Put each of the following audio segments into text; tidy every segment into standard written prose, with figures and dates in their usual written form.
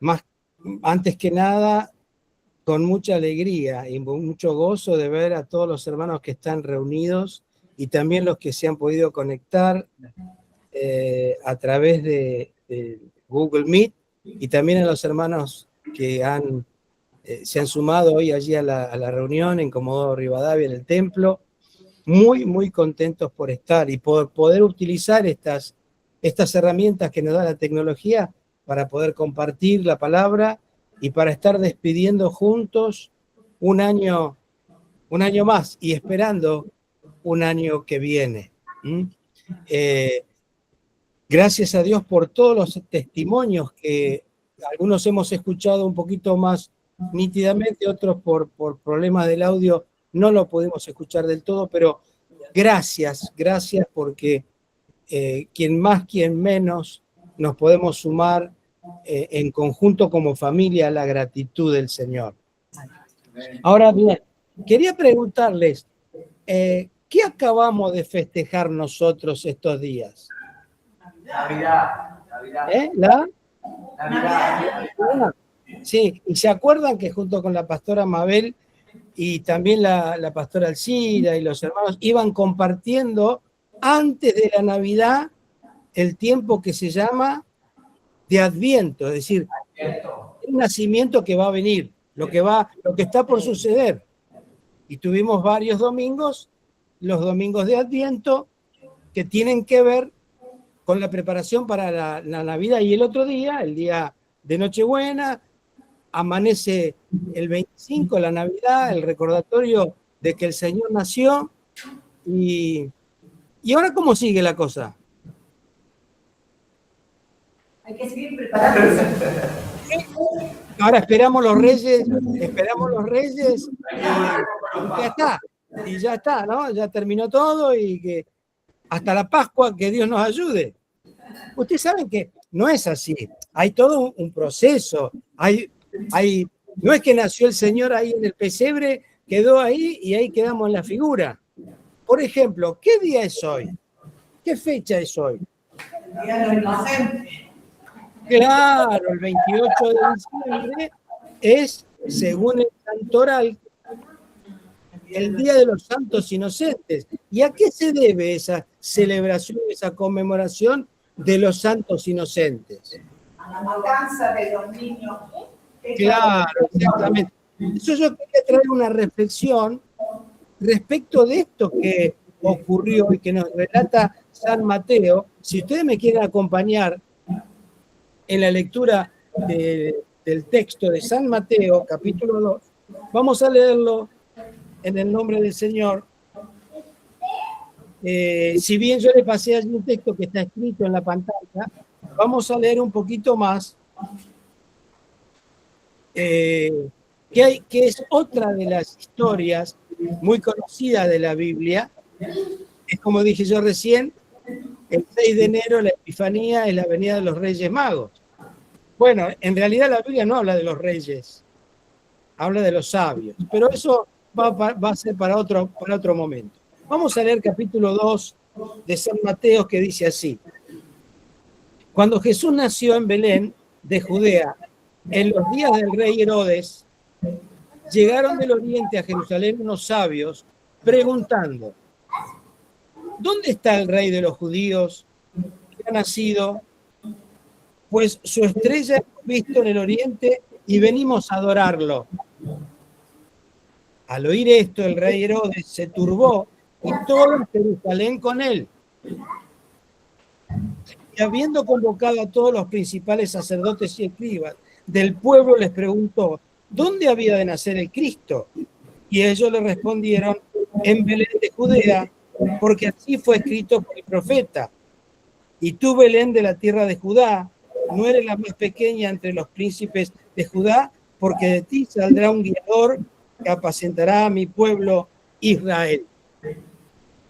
más, antes que nada, con mucha alegría y mucho gozo de ver a todos los hermanos que están reunidos y también los que se han podido conectar a través de Google Meet, y también a los hermanos que se han sumado hoy allí a la reunión en Comodoro Rivadavia, en el templo. Muy, muy contentos por estar y por poder utilizar estas herramientas que nos da la tecnología para poder compartir la palabra y para estar despidiendo juntos un año más y esperando un año que viene. Gracias a Dios por todos los testimonios que algunos hemos escuchado un poquito más nítidamente, otros por problemas del audio no lo pudimos escuchar del todo, pero gracias porque quien más, quien menos, nos podemos sumar en conjunto como familia a la gratitud del Señor. Ahora bien, quería preguntarles, ¿qué acabamos de festejar nosotros estos días? Navidad. Navidad. Sí, y se acuerdan que junto con la pastora Mabel y también la pastora Alcira y los hermanos iban compartiendo antes de la Navidad el tiempo que se llama de Adviento, es decir, el nacimiento que va a venir, lo que está por suceder. Y tuvimos varios domingos, los domingos de Adviento, que tienen que ver con la preparación para la Navidad. Y el otro día, el día de Nochebuena, amanece el 25, la Navidad, el recordatorio de que el Señor nació. ¿Y ahora cómo sigue la cosa? Hay que seguir preparándose. Ahora esperamos los Reyes, y ya está, ¿no? Ya terminó todo y que hasta la Pascua, que Dios nos ayude. Ustedes saben que no es así, hay todo un proceso, no es que nació el Señor ahí en el pesebre, quedó ahí y ahí quedamos en la figura. Por ejemplo, ¿qué día es hoy? ¿Qué fecha es hoy? El día del inocente. Claro, el 28 de diciembre es, según el santoral, el Día de los Santos Inocentes. ¿Y a qué se debe esa celebración, esa conmemoración de los Santos Inocentes? A la matanza de los niños. Claro, exactamente. Eso yo quería traer una reflexión respecto de esto que ocurrió y que nos relata San Mateo. Si ustedes me quieren acompañar en la lectura del texto de San Mateo, capítulo 2, vamos a leerlo en el nombre del Señor. Si bien yo le pasé allí un texto que está escrito en la pantalla, vamos a leer un poquito más, que es otra de las historias muy conocidas de la Biblia. Es como dije yo recién, el 6 de enero la Epifanía es la venida de los Reyes Magos. Bueno, en realidad la Biblia no habla de los reyes, habla de los sabios, pero eso va a ser para otro momento. Vamos a leer capítulo 2 de San Mateo, que dice así: Cuando Jesús nació en Belén de Judea, en los días del rey Herodes, llegaron del oriente a Jerusalén unos sabios preguntando: ¿dónde está el rey de los judíos que ha nacido? Pues su estrella hemos visto en el oriente y venimos a adorarlo. Al oír esto, el rey Herodes se turbó y todo Jerusalén con él. Y habiendo convocado a todos los principales sacerdotes y escribas del pueblo, les preguntó: ¿dónde había de nacer el Cristo? Y ellos le respondieron: en Belén de Judea, porque así fue escrito por el profeta. Y tú, Belén, de la tierra de Judá, no eres la más pequeña entre los príncipes de Judá, porque de ti saldrá un guiador que apacentará a mi pueblo Israel.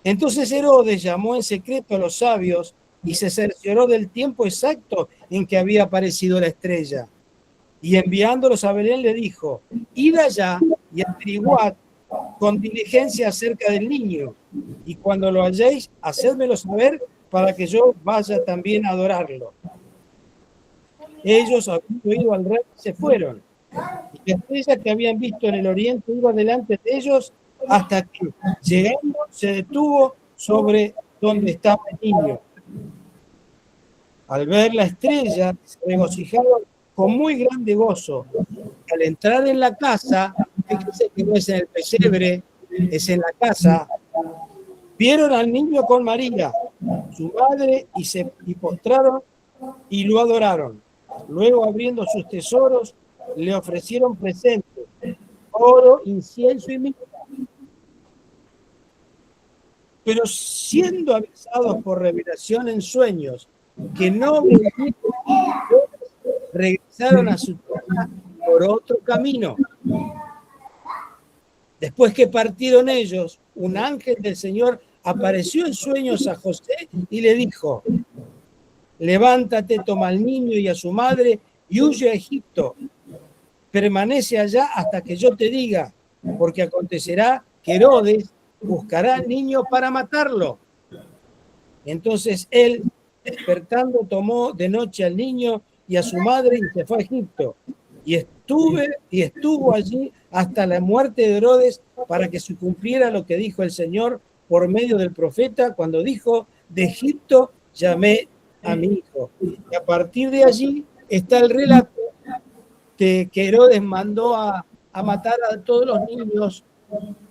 Entonces Herodes llamó en secreto a los sabios y se cercioró del tiempo exacto en que había aparecido la estrella. Y enviándolos a Belén le dijo: id allá y averiguad con diligencia acerca del niño, y cuando lo halléis, hacedmelo saber para que yo vaya también a adorarlo. Ellos, habiendo ido al rey, se fueron. Y la estrella que habían visto en el oriente iba delante de ellos hasta que, llegando, se detuvo sobre donde estaba el niño. Al ver la estrella, se regocijaron con muy grande gozo. Al entrar en la casa, fíjense que no es en el pesebre, es en la casa, vieron al niño con María, su madre, y postraron y lo adoraron. Luego, abriendo sus tesoros, le ofrecieron presentes, oro, incienso y mirra. Pero siendo avisados por revelación en sueños que no venían, regresaron a su tierra por otro camino. Después que partieron ellos, un ángel del Señor apareció en sueños a José y le dijo: levántate, toma al niño y a su madre y huye a Egipto. Permanece allá hasta que yo te diga, porque acontecerá que Herodes buscará al niño para matarlo. Entonces él, despertando, tomó de noche al niño y a su madre y se fue a Egipto. Y estuvo allí hasta la muerte de Herodes, para que se cumpliera lo que dijo el Señor por medio del profeta, cuando dijo: de Egipto llamé a mi hijo. Y a partir de allí está el relato que Herodes mandó a matar a todos los niños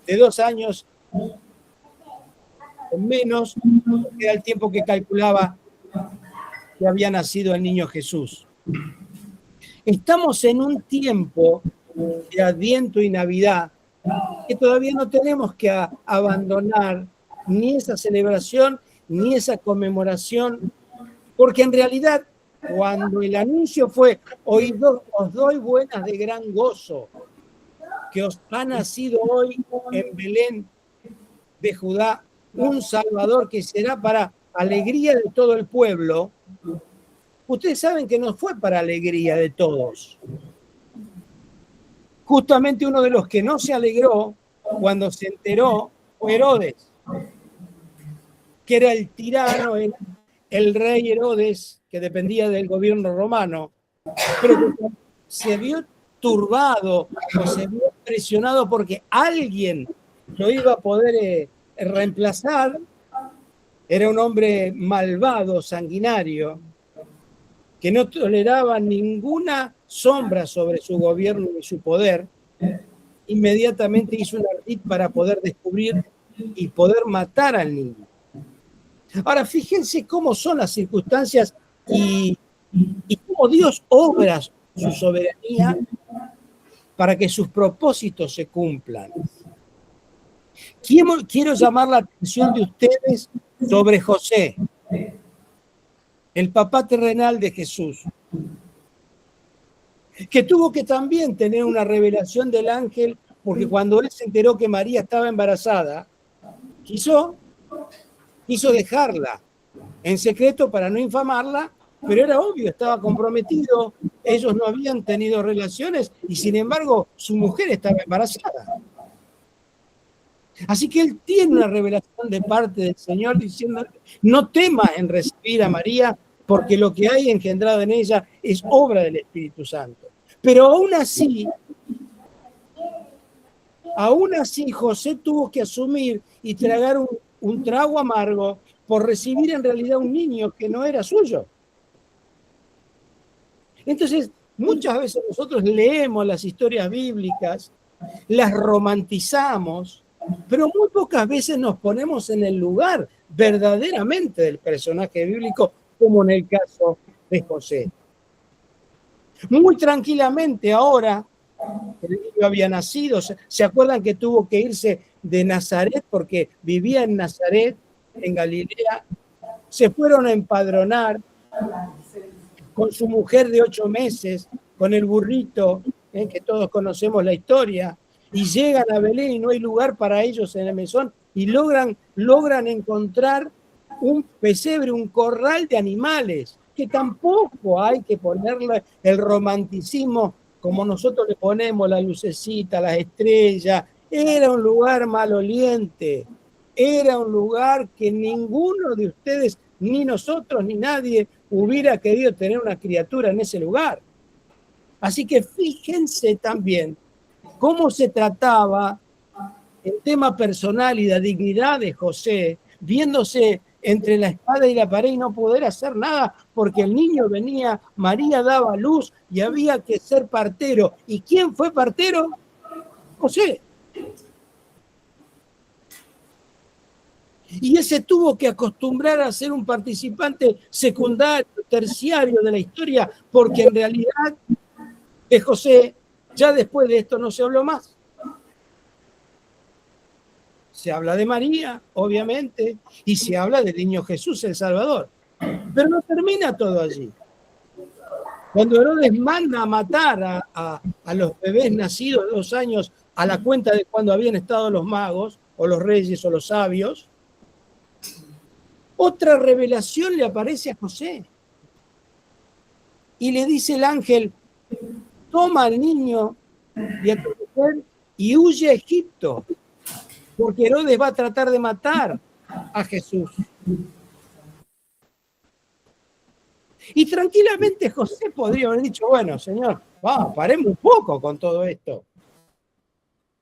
de 2 años o menos, que era el tiempo que calculaba que había nacido el niño Jesús. Estamos en un tiempo de Adviento y Navidad que todavía no tenemos que abandonar ni esa celebración ni esa conmemoración, porque en realidad, cuando el anuncio fue: os doy buenas de gran gozo, que os ha nacido hoy en Belén de Judá un Salvador que será para alegría de todo el pueblo, ustedes saben que no fue para alegría de todos. Justamente uno de los que no se alegró cuando se enteró fue Herodes, que era el tirano, el rey Herodes, que dependía del gobierno romano, pero que se vio turbado o se vio presionado porque alguien lo iba a poder reemplazar. Era un hombre malvado, sanguinario, que no toleraba ninguna sombra sobre su gobierno y su poder. Inmediatamente hizo un ardid para poder descubrir y poder matar al niño. Ahora, fíjense cómo son las circunstancias y cómo Dios obra su soberanía para que sus propósitos se cumplan. Quiero llamar la atención de ustedes sobre José, el papá terrenal de Jesús, que tuvo que también tener una revelación del ángel, porque cuando él se enteró que María estaba embarazada, quiso dejarla en secreto para no infamarla, pero era obvio, estaba comprometido, ellos no habían tenido relaciones y sin embargo su mujer estaba embarazada. Así que él tiene una revelación de parte del Señor diciendo: no temas en recibir a María, porque lo que hay engendrado en ella es obra del Espíritu Santo. Pero aún así José tuvo que asumir y tragar un trago amargo por recibir en realidad un niño que no era suyo. Entonces, muchas veces nosotros leemos las historias bíblicas, las romantizamos, pero muy pocas veces nos ponemos en el lugar verdaderamente del personaje bíblico, como en el caso de José. Muy tranquilamente ahora, el niño había nacido, ¿se acuerdan que tuvo que irse de Nazaret porque vivía en Nazaret, en Galilea? Se fueron a empadronar con su mujer de 8 meses, con el burrito, que todos conocemos la historia, y llegan a Belén y no hay lugar para ellos en el mesón, y logran encontrar un pesebre, un corral de animales, que tampoco hay que ponerle el romanticismo como nosotros le ponemos la lucecita, las estrellas. Era un lugar maloliente, era un lugar que ninguno de ustedes, ni nosotros, ni nadie hubiera querido tener una criatura en ese lugar. Así que fíjense también cómo se trataba el tema personal y la dignidad de José, viéndose entre la espada y la pared y no poder hacer nada porque el niño venía, María daba luz y había que ser partero. ¿Y quién fue partero? José. Y ese tuvo que acostumbrar a ser un participante secundario, terciario de la historia, porque en realidad de José, ya después de esto no se habló más. Se habla de María, obviamente, y se habla del niño Jesús, el Salvador. Pero no termina todo allí. Cuando Herodes manda a matar a los bebés nacidos de 2 años a la cuenta de cuando habían estado los magos, o los reyes, o los sabios, otra revelación le aparece a José. Y le dice el ángel, toma al niño y a tu mujer y huye a Egipto, porque Herodes va a tratar de matar a Jesús. Y tranquilamente José podría haber dicho, bueno, Señor, paremos un poco con todo esto.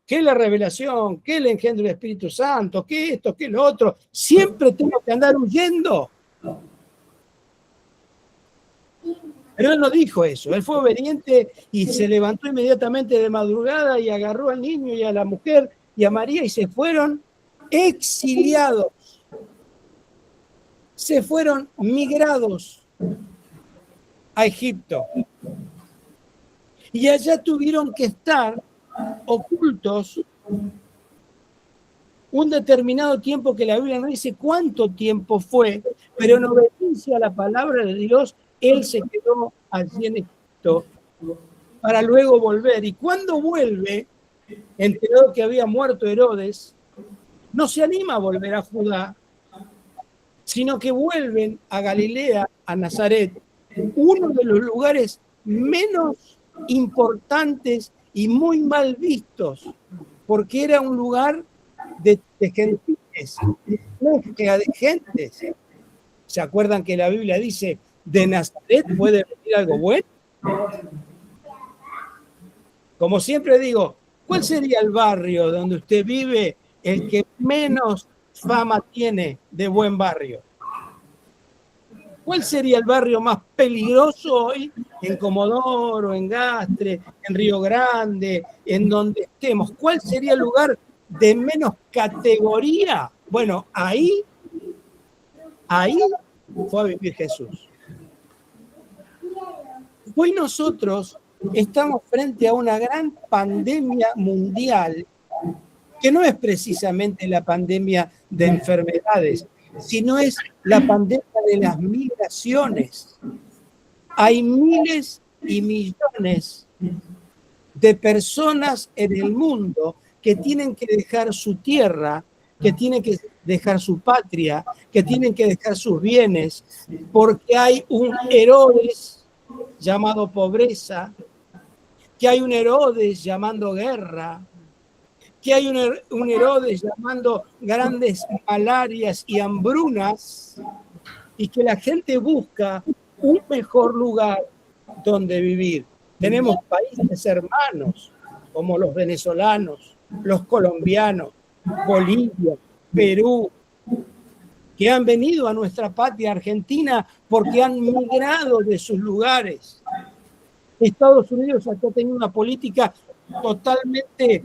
¿Qué es la revelación? ¿Qué es el engendro del Espíritu Santo? ¿Qué esto? ¿Qué lo otro? Siempre tengo que andar huyendo. Pero él no dijo eso. Él fue obediente y se levantó inmediatamente de madrugada y agarró al niño y a la mujer y a María y se fueron exiliados. Se fueron migrados a Egipto. Y allá tuvieron que estar ocultos un determinado tiempo que la Biblia no dice cuánto tiempo fue, pero en obediencia a la palabra de Dios, él se quedó allí en Egipto para luego volver. Y cuando vuelve, enterado que había muerto Herodes, no se anima a volver a Judá, sino que vuelven a Galilea, a Nazaret, uno de los lugares menos importantes y muy mal vistos, porque era un lugar de gentiles, mezcla de gentes. ¿Se acuerdan que la Biblia dice, de Nazaret puede venir algo bueno? Como siempre digo, ¿cuál sería el barrio donde usted vive el que menos fama tiene de buen barrio? ¿Cuál sería el barrio más peligroso hoy en Comodoro, en Gastre, en Río Grande, en donde estemos? ¿Cuál sería el lugar de menos categoría? Bueno, ahí fue a vivir Jesús. Hoy nosotros estamos frente a una gran pandemia mundial que no es precisamente la pandemia de enfermedades, sino es la pandemia de las migraciones. Hay miles y millones de personas en el mundo que tienen que dejar su tierra, que tienen que dejar su patria, que tienen que dejar sus bienes, porque hay un Herodes llamado pobreza, que hay un Herodes llamando guerra, que hay un Herodes llamando grandes malarias y hambrunas, y que la gente busca un mejor lugar donde vivir. Tenemos países hermanos, como los venezolanos, los colombianos, Bolivia, Perú, que han venido a nuestra patria Argentina porque han migrado de sus lugares. Estados Unidos ha tenido una política totalmente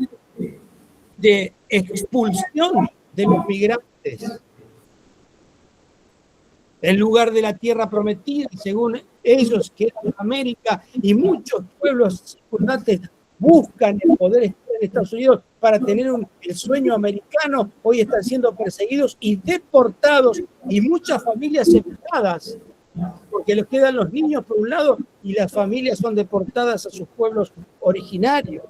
de expulsión de los migrantes. En lugar de la tierra prometida, según ellos, que era América, y muchos pueblos circundantes buscan el poder estar en Estados Unidos para tener el sueño americano, hoy están siendo perseguidos y deportados, y muchas familias separadas, porque les quedan los niños por un lado y las familias son deportadas a sus pueblos originarios.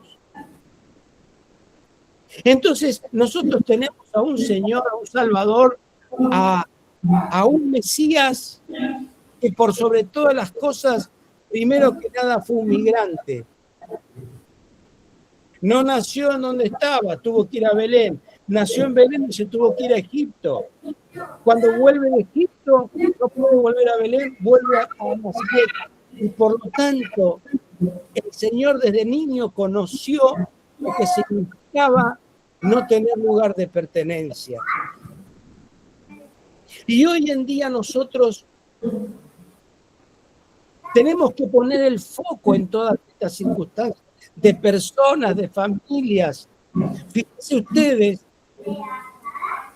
Entonces, nosotros tenemos a un Señor, a un Salvador, a un Mesías que por sobre todas las cosas, primero que nada fue un migrante. No nació en donde estaba, tuvo que ir a Belén. Nació en Belén y se tuvo que ir a Egipto. Cuando vuelve de Egipto, no puede volver a Belén, vuelve a Nazaret. Y por lo tanto, el Señor desde niño conoció lo que significaba no tener lugar de pertenencia. Y hoy en día nosotros tenemos que poner el foco en todas estas circunstancias de personas, de familias. Fíjense ustedes,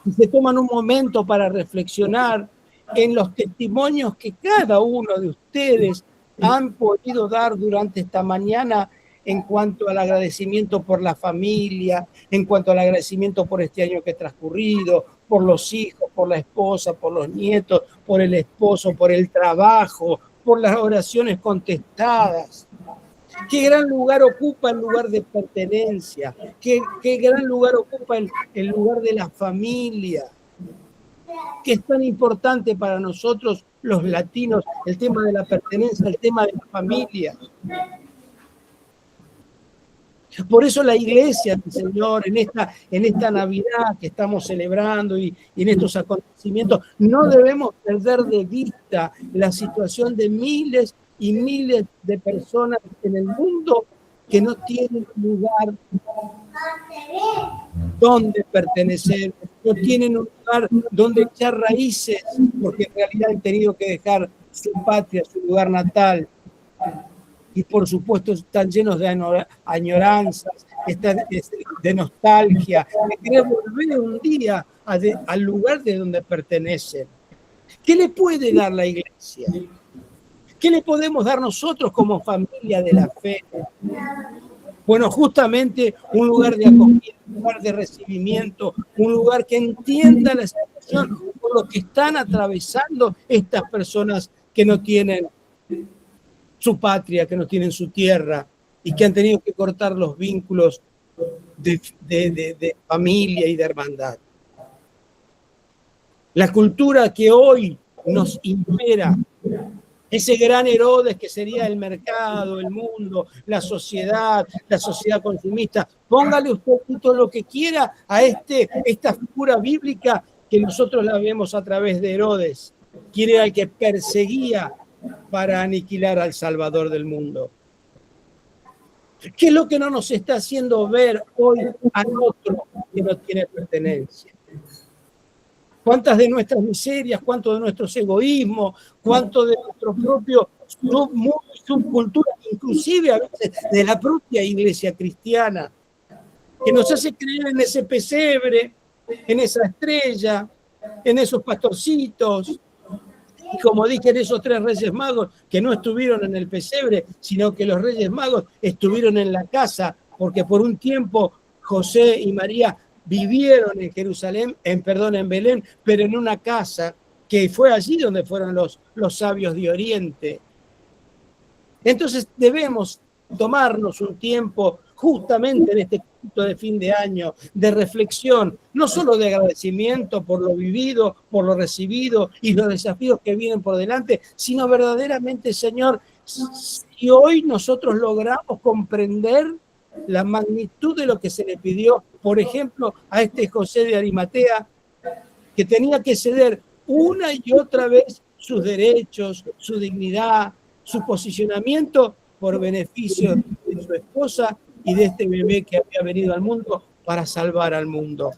si se toman un momento para reflexionar en los testimonios que cada uno de ustedes han podido dar durante esta mañana en cuanto al agradecimiento por la familia, en cuanto al agradecimiento por este año que ha transcurrido, por los hijos, por la esposa, por los nietos, por el esposo, por el trabajo, por las oraciones contestadas. ¿Qué gran lugar ocupa el lugar de pertenencia? ¿Qué gran lugar ocupa el lugar de la familia? Que es tan importante para nosotros los latinos, el tema de la pertenencia, el tema de la familia. Por eso la iglesia del Señor, en esta Navidad que estamos celebrando y en estos acontecimientos, no debemos perder de vista la situación de miles y miles de personas en el mundo que no tienen lugar donde pertenecer, no tienen un lugar donde echar raíces, porque en realidad han tenido que dejar su patria, su lugar natal. Y por supuesto están llenos de añoranzas, de nostalgia, de querer volver un día al lugar de donde pertenecen. ¿Qué le puede dar la iglesia? ¿Qué le podemos dar nosotros como familia de la fe? Bueno, justamente un lugar de acogida, un lugar de recibimiento, un lugar que entienda la situación por lo que están atravesando estas personas que no tienen su patria, que no tienen su tierra y que han tenido que cortar los vínculos de familia y de hermandad. La cultura que hoy nos impera, ese gran Herodes que sería el mercado, el mundo, la sociedad consumista, póngale usted todo lo que quiera a esta figura bíblica que nosotros la vemos a través de Herodes, quien era el que perseguía para aniquilar al Salvador del mundo. ¿Qué es lo que no nos está haciendo ver hoy al otro que no tiene pertenencia? ¿Cuántas de nuestras miserias, cuánto de nuestros egoísmos, cuánto de nuestro propio subcultura, inclusive a veces de la propia iglesia cristiana, que nos hace creer en ese pesebre, en esa estrella, en esos pastorcitos, y como dije, en esos 3 reyes magos que no estuvieron en el pesebre, sino que los reyes magos estuvieron en la casa, porque por un tiempo José y María vivieron en Jerusalén, en Belén, pero en una casa que fue allí donde fueron los sabios de Oriente. Entonces debemos tomarnos un tiempo justamente en este punto de fin de año, de reflexión, no solo de agradecimiento por lo vivido, por lo recibido y los desafíos que vienen por delante, sino verdaderamente, Señor, si hoy nosotros logramos comprender la magnitud de lo que se le pidió, por ejemplo, a este José de Arimatea, que tenía que ceder una y otra vez sus derechos, su dignidad, su posicionamiento por beneficio de su esposa y de este bebé que había venido al mundo para salvar al mundo.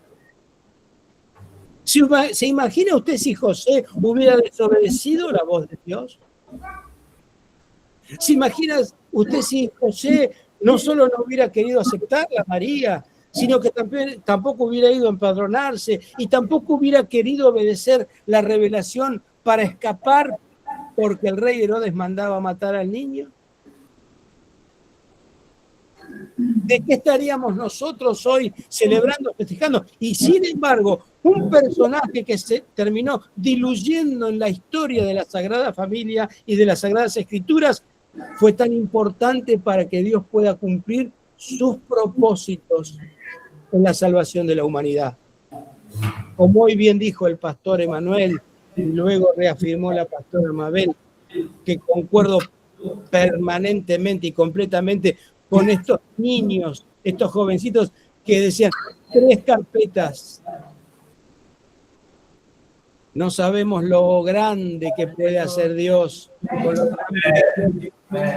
¿Se imagina usted si José hubiera desobedecido la voz de Dios? ¿Se imagina usted si José no solo no hubiera querido aceptar a María, sino que tampoco hubiera ido a empadronarse y tampoco hubiera querido obedecer la revelación para escapar porque el rey Herodes mandaba matar al niño? ¿De qué estaríamos nosotros hoy celebrando, festejando? Y sin embargo, un personaje que se terminó diluyendo en la historia de la Sagrada Familia y de las Sagradas Escrituras fue tan importante para que Dios pueda cumplir sus propósitos en la salvación de la humanidad. Como hoy bien dijo el pastor Emanuel, y luego reafirmó la pastora Mabel, que concuerdo permanentemente y completamente con estos niños estos jovencitos que decían 3 carpetas. No sabemos lo grande que puede hacer Dios con lo grande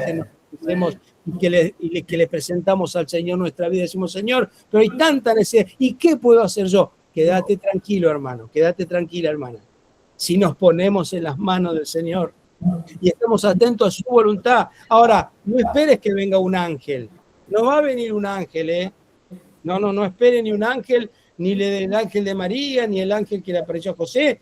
que nos hacemos y que le presentamos al Señor nuestra vida. Decimos, Señor, pero hay tanta necesidad. ¿Y qué puedo hacer yo? Quédate tranquilo, hermano. Quédate tranquila, hermana. Si nos ponemos en las manos del Señor y estamos atentos a su voluntad. Ahora, no esperes que venga un ángel. No va a venir un ángel, ¿eh? No espere ni un ángel, ni el ángel de María, ni el ángel que le apareció a José.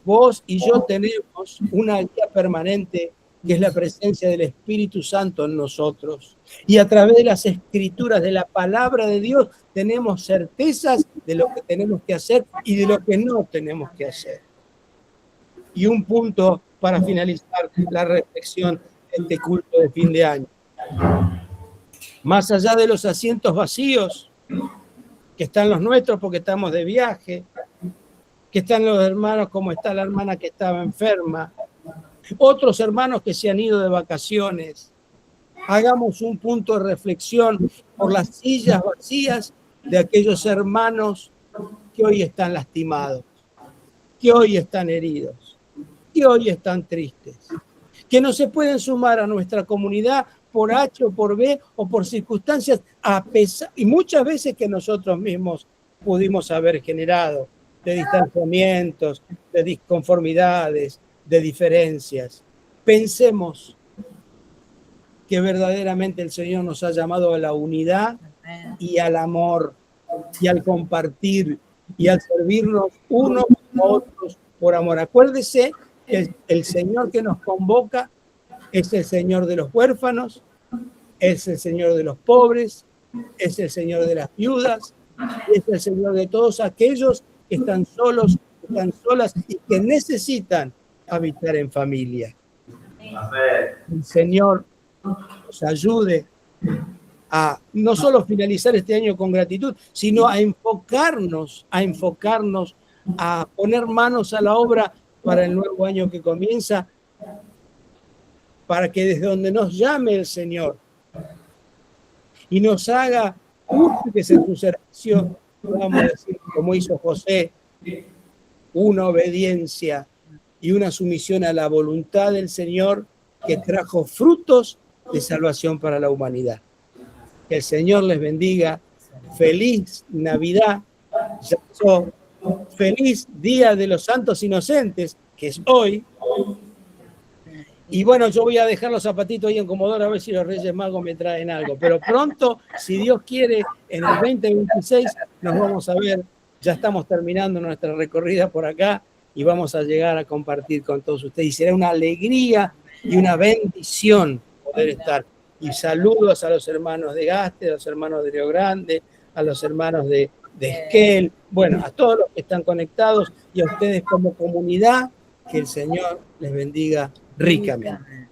Vos y yo tenemos una guía permanente, que es la presencia del Espíritu Santo en nosotros. Y a través de las Escrituras, de la palabra de Dios, tenemos certezas de lo que tenemos que hacer y de lo que no tenemos que hacer. Y un punto para finalizar la reflexión de este culto de fin de año. Más allá de los asientos vacíos, que están los nuestros porque estamos de viaje, que están los hermanos como está la hermana que estaba enferma, otros hermanos que se han ido de vacaciones, hagamos un punto de reflexión por las sillas vacías de aquellos hermanos que hoy están lastimados, que hoy están heridos, que hoy están tristes, que no se pueden sumar a nuestra comunidad por H o por B o por circunstancias a pesar, y muchas veces que nosotros mismos pudimos haber generado, de distanciamientos, de disconformidades, de diferencias. Pensemos que verdaderamente el Señor nos ha llamado a la unidad y al amor y al compartir y al servirnos unos a otros por amor. Acuérdese que el Señor que nos convoca es el Señor de los huérfanos, es el Señor de los pobres, es el Señor de las viudas, es el Señor de todos aquellos que están solos, que están solas y que necesitan habitar en familia. El Señor nos ayude a no solo finalizar este año con gratitud, sino a enfocarnos, a poner manos a la obra para el nuevo año que comienza, para que desde donde nos llame el Señor y nos haga útiles en su servicio, podamos decir, como hizo José, una obediencia y una sumisión a la voluntad del Señor que trajo frutos de salvación para la humanidad. Que el Señor les bendiga. Feliz Navidad. Feliz Día de los Santos Inocentes, que es hoy. Y bueno, yo voy a dejar los zapatitos ahí en Comodoro a ver si los Reyes Magos me traen algo. Pero pronto, si Dios quiere, en el 2026 nos vamos a ver. Ya estamos terminando nuestra recorrida por acá y vamos a llegar a compartir con todos ustedes. Y será una alegría y una bendición poder estar. Y saludos a los hermanos de Gaste, a los hermanos de Río Grande, a los hermanos de Esquel, bueno, a todos los que están conectados y a ustedes como comunidad, que el Señor les bendiga ricamente.